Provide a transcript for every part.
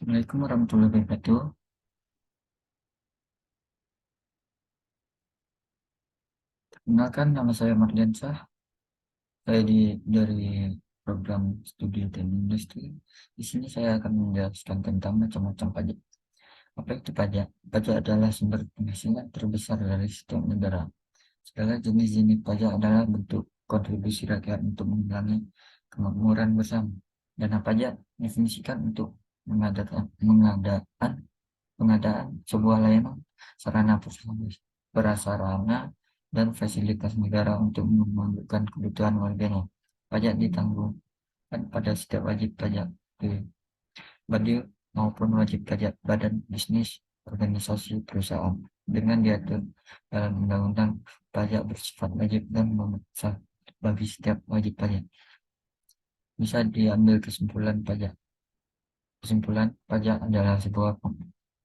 Assalamualaikum warahmatullahi wabarakatuh. Kenalkan, nama saya Mardiansah. Saya dari program studi teknik industri. Di sini saya akan menjelaskan tentang macam-macam pajak. Apa itu pajak? Pajak adalah sumber penghasilan terbesar dari setiap negara. Segala jenis-jenis pajak adalah bentuk kontribusi rakyat untuk mengurangi kemakmuran bersama. Dana pajak definisikan untuk pengadaan sebuah layanan, sarana prasarana, dan fasilitas negara untuk memenuhi kebutuhan warganya. Pajak ditanggungan pada setiap wajib pajak pribadi maupun wajib pajak badan bisnis, organisasi, perusahaan. Dengan diatur dalam undang-undang, pajak bersifat wajib dan memaksa bagi setiap wajib pajak. Bisa diambil kesimpulan pajak. Kesimpulan, pajak adalah sebuah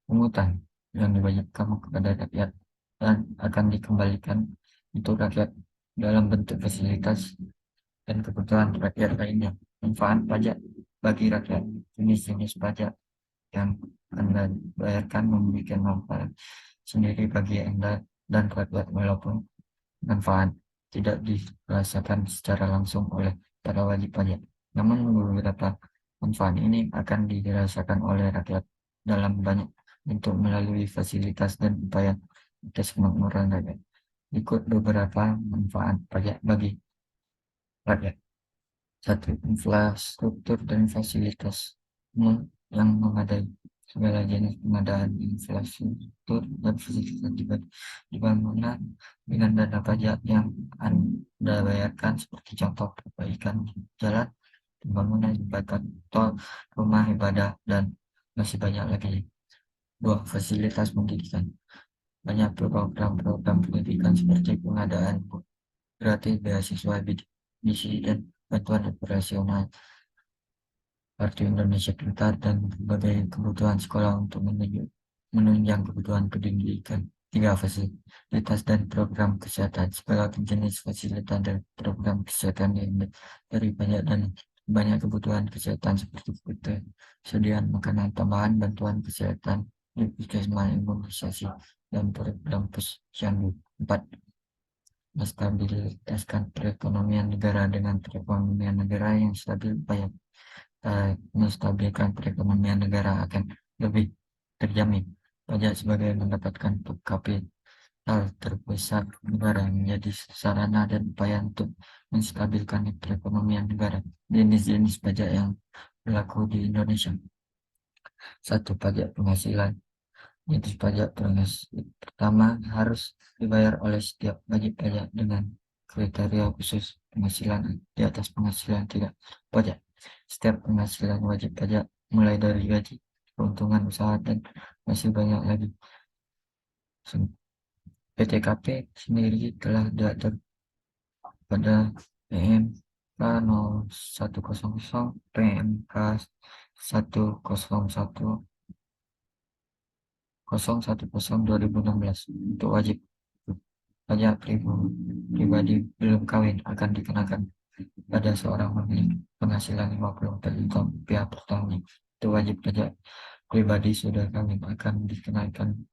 pungutan yang diwajibkan kepada rakyat dan akan dikembalikan untuk rakyat dalam bentuk fasilitas dan kebutuhan rakyat lainnya. Manfaat pajak bagi rakyat, jenis-jenis pajak yang Anda bayarkan memberikan manfaat sendiri bagi Anda dan rakyat, walaupun manfaat tidak dirasakan secara langsung oleh para wajib pajak. Namun beberapa manfaat ini akan dirasakan oleh rakyat dalam banyak bentuk melalui fasilitas dan upaya atas kemakmuran rakyat. Ikut beberapa manfaat pajak bagi rakyat. Satu, infrastruktur dan fasilitas umum yang memadai. Segala jenis pengadaan infrastruktur dan fasilitas dibangun dengan dana pajak yang Anda bayarkan, seperti contoh perbaikan jalan, pembangunan jembatan, tol, rumah ibadah, dan masih banyak lagi. Dua, fasilitas pendidikan. Banyak program-program pendidikan seperti pengadaan gratis beasiswa bidik dan bantuan operasional Kartu Indonesia Pintar dan berbagai kebutuhan sekolah untuk menunjang kebutuhan pendidikan. Tiga, fasilitas dan program kesehatan. Segala jenis fasilitas dan program kesehatan yang dari banyak dan banyak kebutuhan kesehatan seperti ketersediaan makanan tambahan, bantuan kesehatan, puskesmas, imunisasi, dan program posyandu. Empat, menstabilitaskan perekonomian negara. Dengan perekonomian negara yang stabil, upaya menstabilkan perekonomian negara akan lebih terjamin. Pajak sebagai mendapatkan kapital terbesar negara menjadi sarana dan upaya untuk menstabilkan perekonomian negara. Jenis-jenis pajak yang berlaku di Indonesia. Satu, pajak penghasilan. Jenis pajak penghasilan pertama harus dibayar oleh setiap wajib pajak dengan kriteria khusus. Penghasilan di atas penghasilan tidak pajak. Setiap penghasilan wajib pajak, mulai dari gaji, keuntungan usaha, dan masih banyak lagi. PTKP sendiri telah diatur pada PMK 0100, PMK 101 010 2016 untuk wajib pajak pribadi belum kawin akan dikenakan pada seorang memiliki penghasilan 54 juta rupiah per tahun. Untuk wajib pajak pribadi sudah kawin akan dikenakan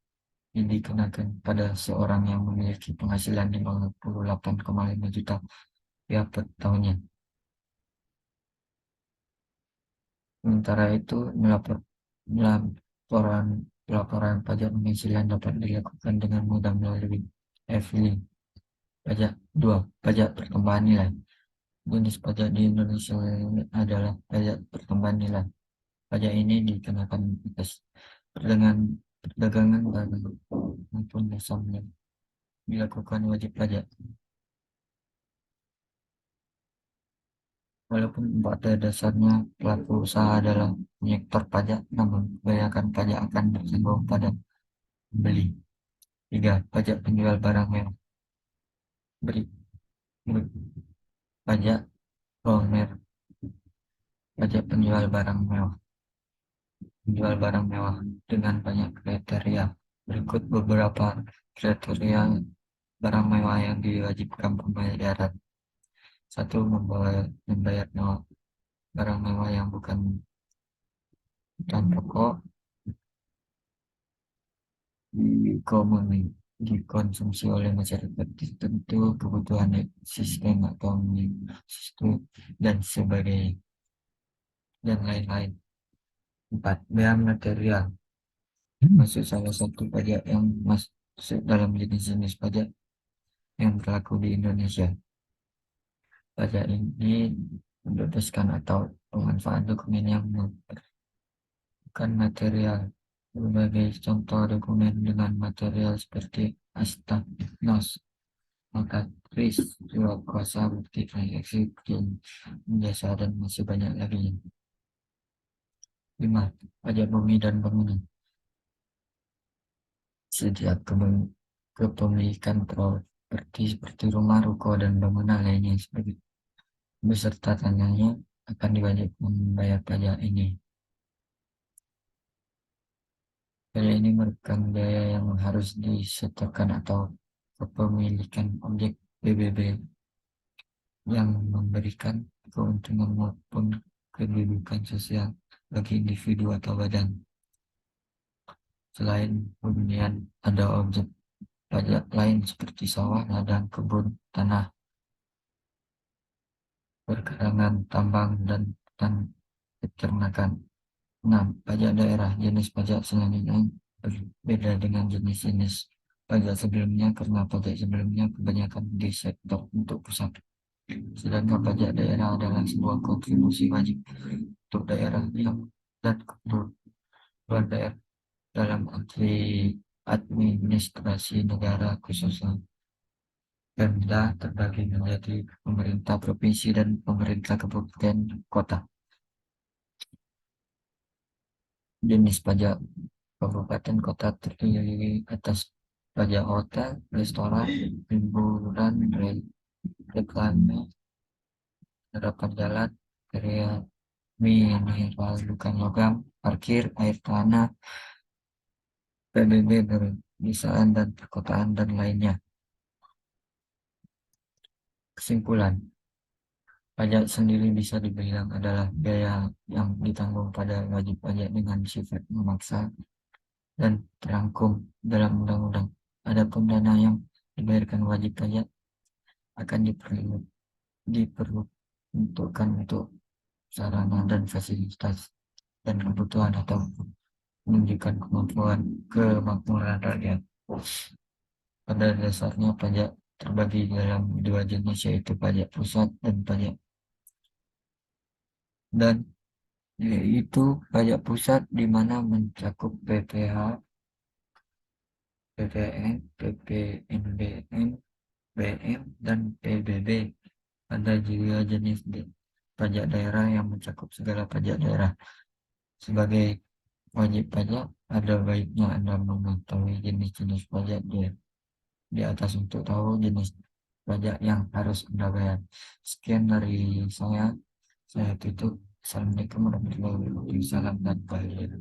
pada seorang yang memiliki penghasilan 58,5 juta rupiah per tahunnya. Sementara itu, melaporan pelaporan pajak penghasilan dapat dilakukan dengan mudah melalui e-filing. Pajak 2, pajak pertambahan nilai. Jenis pajak di Indonesia adalah pajak pertambahan nilai. Pajak ini dikenakan atas perdagangan barang maupun jasa yang dilakukan wajib pajak. Walaupun pada dasarnya pelaku usaha adalah kolektor pajak, namun kebanyakan pajak akan bertanggung pada pembeli. Tiga, pajak penjual barang mewah. Beri, pajak pamer, pajak penjual barang mewah. Menjual barang mewah dengan banyak kriteria. Berikut beberapa kriteria barang mewah yang diwajibkan pembayaran. Satu, membayar mewah, barang mewah yang bukan dan pokok dikonsumsi oleh masyarakat tertentu, kebutuhan sistem atau sistem dan sebagainya, dan lain-lain. 4. Bea material masuk salah satu pajak yang masuk dalam jenis-jenis pajak yang berlaku di Indonesia. Pajak ini membebaskan atau pemanfaat dokumen yang bukan material. Berbagai contoh dokumen dengan material seperti akta, nos, notaris, surat kuasa, bukti transaksi, jasa, dan masih banyak lagi. 5. Pajak bumi dan bangunan. Setiap kepemilikan properti seperti rumah, ruko, dan bangunan lainnya sebagai beserta tanahnya akan diwajibkan membayar pajak ini. Pajak ini merupakan biaya yang harus disetorkan atau kepemilikan objek PBB yang memberikan keuntungan maupun kedudukan sosial bagi individu atau badan. Selain hunian, ada objek pajak lain seperti sawah, ladang, kebun, tanah, perkarangan, tambang, dan peternakan. 6. Pajak daerah. Jenis pajak selanjutnya berbeda dengan jenis-jenis pajak sebelumnya karena pajak sebelumnya kebanyakan di sektor untuk pusat. Sedangkan pajak daerah adalah sebuah kontribusi wajib untuk daerah yang dan keperluan daerah dalam administrasi negara khususnya. Pemda terbagi menjadi pemerintah provinsi dan pemerintah kabupaten kota. Jenis pajak kabupaten kota terdiri atas pajak hotel, restoran, hiburan, reklame, harapan jalan, area mineral bukan logam, parkir, air tanah, PBB berdesaan dan perkotaan, dan lainnya. Kesimpulan, pajak sendiri bisa dibilang adalah biaya yang ditanggung pada wajib pajak dengan sifat memaksa dan terangkum dalam undang-undang. Adapun dana yang dibayarkan wajib pajak akan diperuntukkan untuk sarana dan fasilitas dan kebutuhan atau menunjukkan kemakmuran rakyat. Pada dasarnya pajak terbagi dalam dua jenis, yaitu pajak pusat dan yaitu pajak pusat di mana mencakup PPh, PPN, PPNBM, BM, dan PBB. Ada juga jenis pajak daerah yang mencakup segala pajak daerah. Sebagai wajib pajak, ada baiknya Anda mengetahui jenis-jenis pajak di atas untuk tahu jenis pajak yang harus Anda bayar. Sekian dari saya tutup. Assalamualaikum warahmatullahi wabarakatuh. Salam dan bahagia.